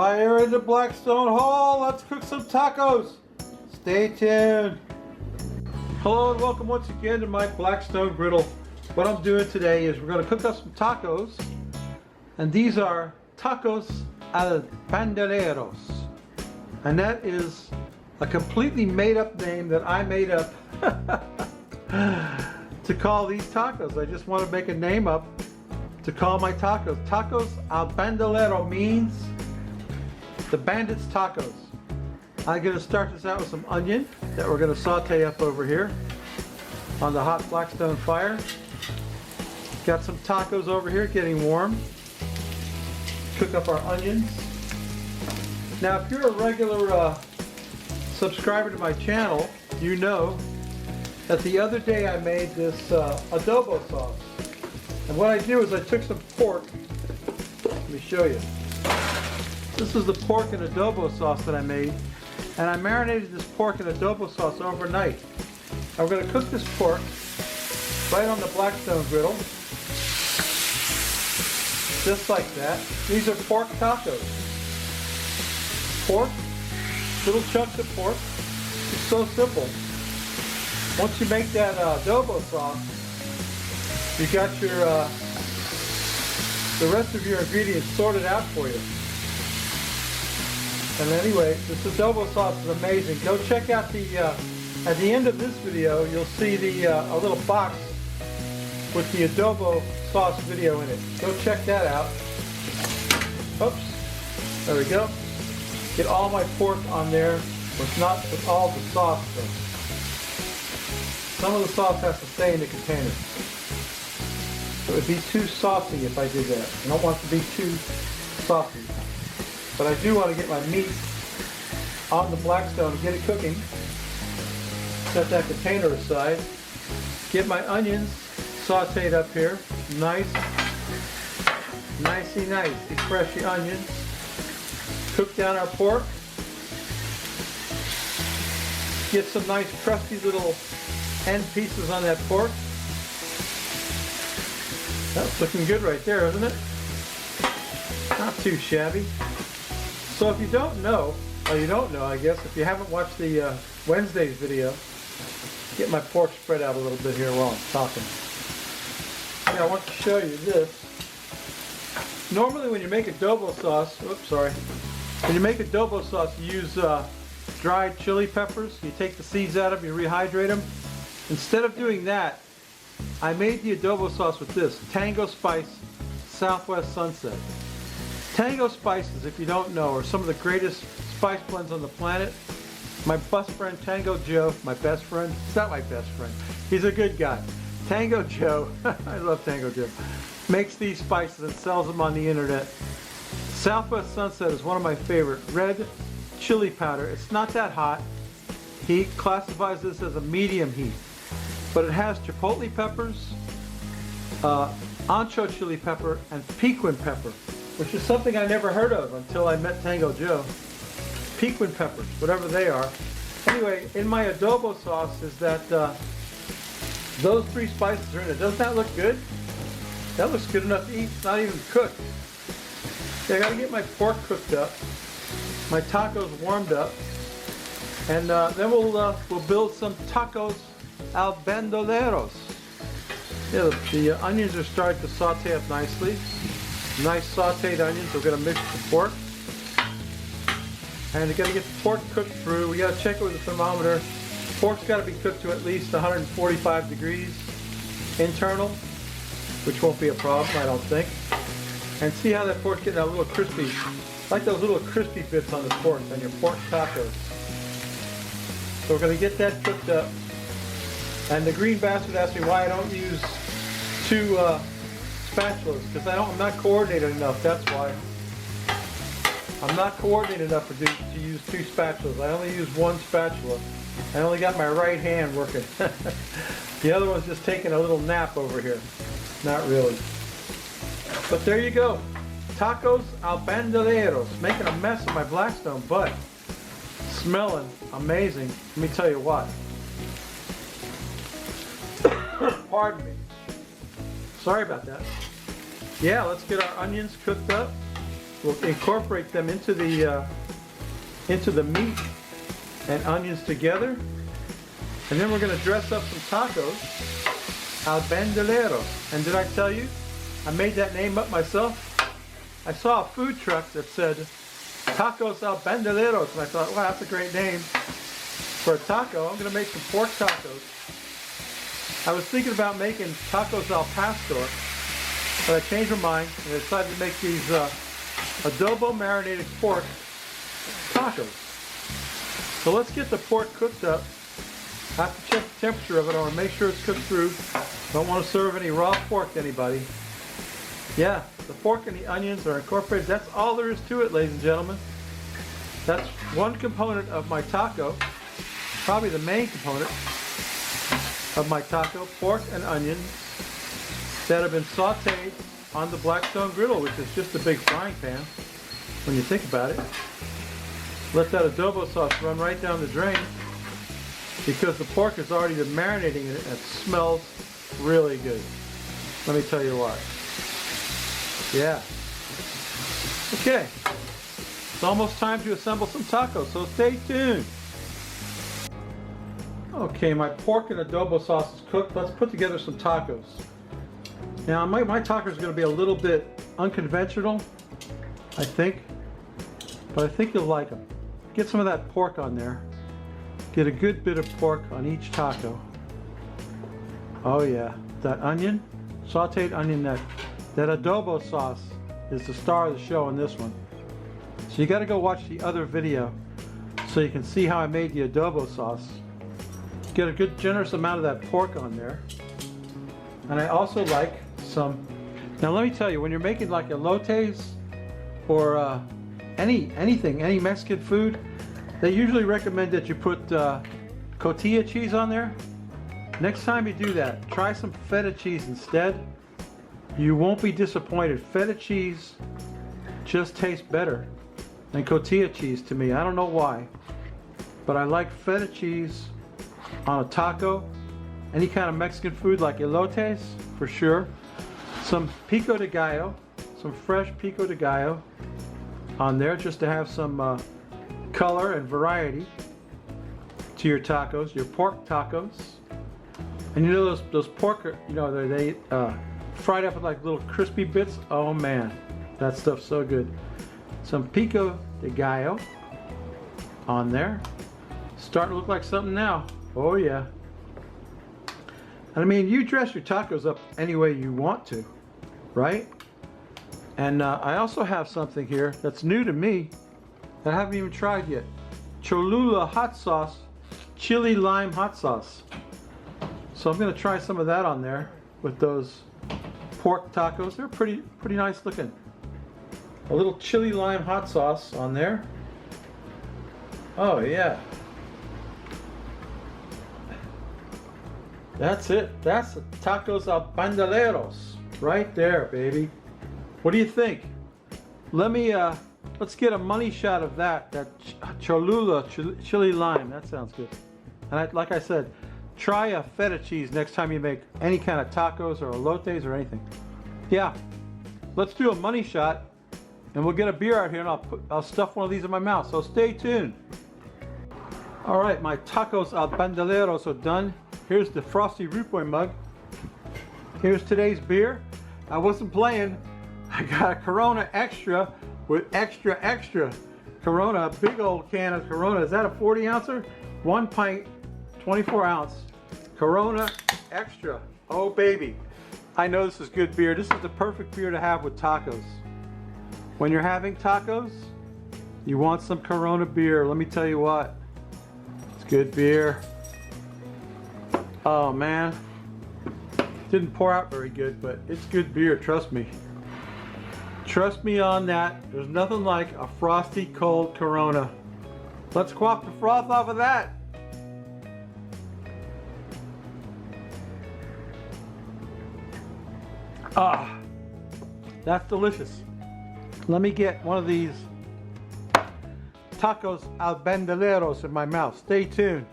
Fire in the Blackstone Hall. Let's cook some tacos. Stay tuned. Hello and welcome once again to my Blackstone griddle. What I'm doing today is we're going to cook up some tacos. And these are tacos al Bandelero. And that is a completely made up name that I made up to call these tacos. I just want to make a name up to call my tacos. Tacos al Bandelero means the bandit's tacos. I'm going to start this out with some onion that we're going to saute up over here on the hot Blackstone fire. Got some tacos over here getting warm. Cook up our onions. Now if you're a regular subscriber to my channel, you know that the other day I made this adobo sauce. And what I do is I took some pork. Let me show you. This is the pork and adobo sauce that I made. And I marinated this pork and adobo sauce overnight. I'm going to cook this pork right on the Blackstone griddle. Just like that. These are pork tacos. Pork, little chunks of pork. It's so simple. Once you make that adobo sauce, you got your the rest of your ingredients sorted out for you. And anyway, this adobo sauce is amazing. Go check out the at the end of this video, you'll see the a little box with the adobo sauce video in it. Go check that out. Oops, there we go. Get all my pork on there, with all the sauce though. Some of the sauce has to stay in the container. It would be too saucy if I did that. I don't want it to be too saucy. But I do want to get my meat on the Blackstone and get it cooking. Set that container aside. Get my onions sauteed up here. Nicey, freshy onions. Cook down our pork. Get some nice crusty little end pieces on that pork. That's looking good right there, isn't it? Not too shabby. So if you don't know, or you don't know I guess, if you haven't watched the Wednesday's video, get my pork spread out a little bit here while I'm talking. Yeah, I want to show you this. Normally when you make adobo sauce, when you make adobo sauce you use dried chili peppers. You take the seeds out of them, you rehydrate them. Instead of doing that, I made the adobo sauce with this, Tango Spice Southwest Sunset. Tango Spices, if you don't know, are some of the greatest spice blends on the planet. My best friend Tango Joe, my best friend, he's not my best friend, he's a good guy. Tango Joe, I love Tango Joe, makes these spices and sells them on the internet. Southwest Sunset is one of my favorite. Red chili powder, it's not that hot. He classifies this as a medium heat. But it has chipotle peppers, ancho chili pepper, and piquin pepper, which is something I never heard of until I met Tango Joe. Piquin peppers, whatever they are. Anyway, in my adobo sauce is that those three spices are in it. Doesn't that look good? That looks good enough to eat. It's not even cooked. Okay, I gotta get my pork cooked up, my tacos warmed up, and then we'll build some tacos al Bandelero. Yeah, the onions are starting to saute up nicely. Nice sauteed onions. We're going to mix the pork. And we're going to get the pork cooked through. We got to check it with the thermometer. Pork's got to be cooked to at least 145 degrees internal, which won't be a problem, I don't think. And see how that pork's getting a little crispy. I like those little crispy bits on the pork, on your pork tacos. So we're going to get that cooked up. And the green bastard asked me why I don't use two spatulas, because I'm not coordinated enough, that's why. I'm not coordinated enough to use two spatulas. I only use one spatula. I only got my right hand working. The other one's just taking a little nap over here. Not really. But there you go. Tacos al Bandelero. Making a mess of my Blackstone, but smelling amazing. Let me tell you what. Pardon me. Sorry about that. Yeah, let's get our onions cooked up. We'll incorporate them into the meat and onions together. And then we're going to dress up some tacos al Bandelero. And did I tell you, I made that name up myself? I saw a food truck that said tacos al Bandeleros, and I thought, wow, that's a great name for a taco. I'm going to make some pork tacos. I was thinking about making tacos al pastor, but I changed my mind and I decided to make these adobo marinated pork tacos. So let's get the pork cooked up. I have to check the temperature of it. I want to make sure it's cooked through. Don't want to serve any raw pork to anybody. Yeah, the pork and the onions are incorporated. That's all there is to it, ladies and gentlemen. That's one component of my taco, probably the main component of my taco, pork and onions that have been sauteed on the Blackstone griddle, which is just a big frying pan when you think about it. Let that adobo sauce run right down the drain because the pork is already been marinating in it and it smells really good. Let me tell you why. Yeah. Okay. It's almost time to assemble some tacos, so stay tuned. Okay, my pork and adobo sauce is cooked. Let's put together some tacos. Now, my tacos are going to be a little bit unconventional, I think, but I think you'll like them. Get some of that pork on there. Get a good bit of pork on each taco. Oh yeah, that onion, sauteed onion, that adobo sauce is the star of the show in this one. So you got to go watch the other video so you can see how I made the adobo sauce. Get a good generous amount of that pork on there. And I also like some, now let me tell you, when you're making like elotes or any Mexican food, they usually recommend that you put cotija cheese on there. Next time you do that, try some feta cheese instead. You won't be disappointed. Feta cheese just tastes better than cotija cheese to me. I don't know why, but I like feta cheese on a taco, any kind of Mexican food like elotes, for sure. Some pico de gallo, some fresh pico de gallo on there just to have some color and variety to your tacos, your pork tacos. And you know those pork, you know, they fried up with like little crispy bits. Oh man, that stuff's so good. Some pico de gallo on there. Starting to look like something now. Oh yeah. And I mean, you dress your tacos up any way you want to, right? And I also have something here that's new to me that I haven't even tried yet. Cholula hot sauce, chili lime hot sauce. So I'm going to try some of that on there with those pork tacos. They're pretty nice looking. A little chili lime hot sauce on there. Oh yeah. That's it. That's the tacos al Bandeleros right there, baby. What do you think? Let's get a money shot of that Cholula chili lime. That sounds good. And like I said, try a feta cheese next time you make any kind of tacos or elotes or anything. Yeah, let's do a money shot, and we'll get a beer out here, and I'll stuff one of these in my mouth. So stay tuned. All right, my tacos al Bandeleros are done. Here's the Frosty Root Boy mug. Here's today's beer. I wasn't playing. I got a Corona Extra with extra Corona, a big old can of Corona. Is that a 40 ouncer? 1 pint, 24 ounce Corona Extra. Oh baby. I know this is good beer. This is the perfect beer to have with tacos. When you're having tacos, you want some Corona beer. Let me tell you what. It's good beer. Oh man, didn't pour out very good, but it's good beer, trust me. Trust me on that. There's nothing like a frosty cold Corona. Let's quaff the froth off of that. Ah, that's delicious. Let me get one of these tacos al Bandeleros in my mouth. Stay tuned.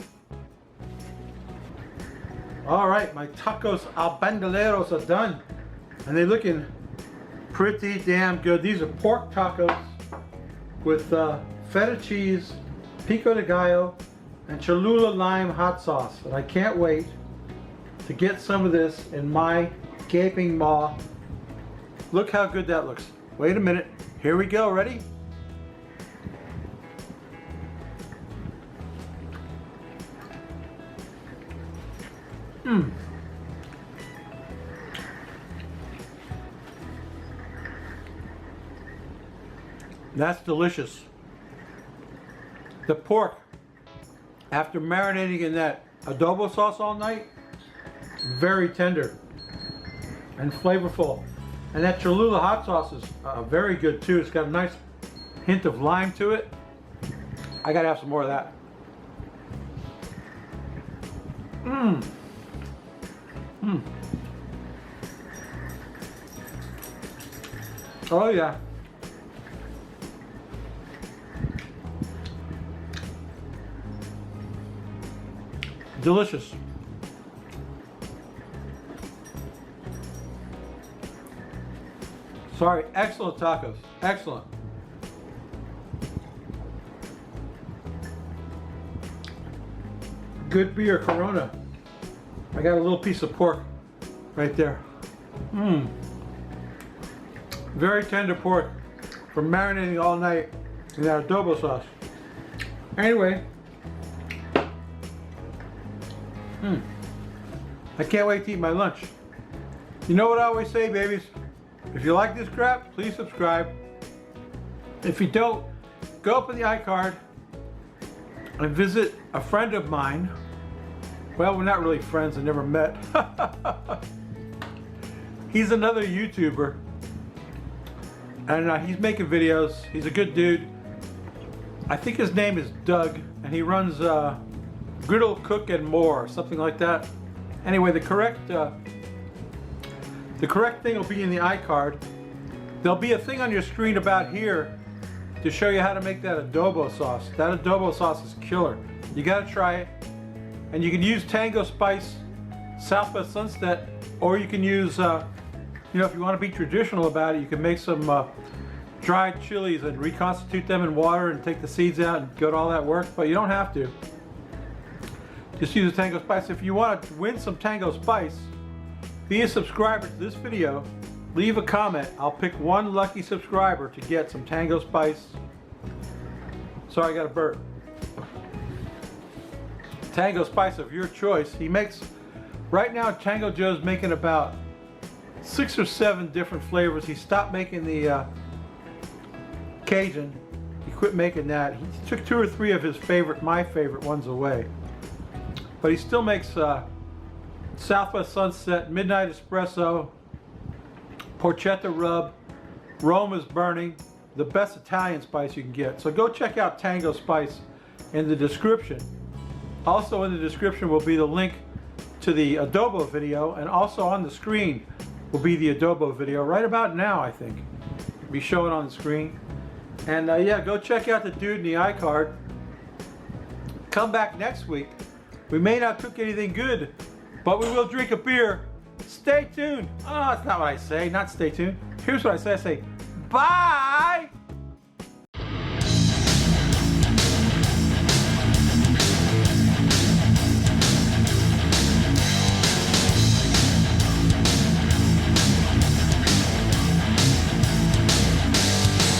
All right, my tacos al Bandeleros are done, and they're looking pretty damn good. These are pork tacos with feta cheese, pico de gallo, and Cholula lime hot sauce. And I can't wait to get some of this in my gaping maw. Look how good that looks. Wait a minute. Here we go. Ready? Mmm. That's delicious. The pork, after marinating in that adobo sauce all night, very tender and flavorful. And that Cholula hot sauce is very good too. It's got a nice hint of lime to it. I gotta have some more of that. Mmm. Mmm. Oh yeah. Delicious. Sorry, excellent tacos. Excellent. Good beer, Corona. I got a little piece of pork right there. Mmm. Very tender pork from marinating all night in that adobo sauce. Anyway. I can't wait to eat my lunch. You know what I always say, babies? If you like this crap, please subscribe. If you don't, go up in the iCard and visit a friend of mine. Well, we're not really friends, I never met. He's another YouTuber. And he's making videos. He's a good dude. I think his name is Doug, and he runs Griddle, Cook, and More, something like that. Anyway, the correct thing will be in the iCard. There'll be a thing on your screen about here to show you how to make that adobo sauce. That adobo sauce is killer. You gotta try it. And you can use Tango Spice, Southwest Sunset, or you can use, you know, if you want to be traditional about it, you can make some dried chilies and reconstitute them in water and take the seeds out and go to all that work, but you don't have to. Just use the Tango Spice. If you want to win some Tango Spice, be a subscriber to this video, leave a comment. I'll pick one lucky subscriber to get some Tango Spice. Sorry, I got a burp. Tango Spice of your choice. He makes, right now Tango Joe's making about 6 or 7 different flavors. He stopped making the Cajun. He quit making that. He took 2 or 3 of his my favorite ones away. But he still makes Southwest Sunset, Midnight Espresso, Porchetta Rub, Rome is Burning, the best Italian spice you can get. So go check out Tango Spice in the description. Also in the description will be the link to the adobo video, and also on the screen will be the adobo video right about now, I think. It'll be showing on the screen. And yeah, go check out the dude in the iCard. Come back next week. We may not cook anything good, but we will drink a beer. Stay tuned. Oh, that's not what I say. Not stay tuned. Here's what I say. I say, bye.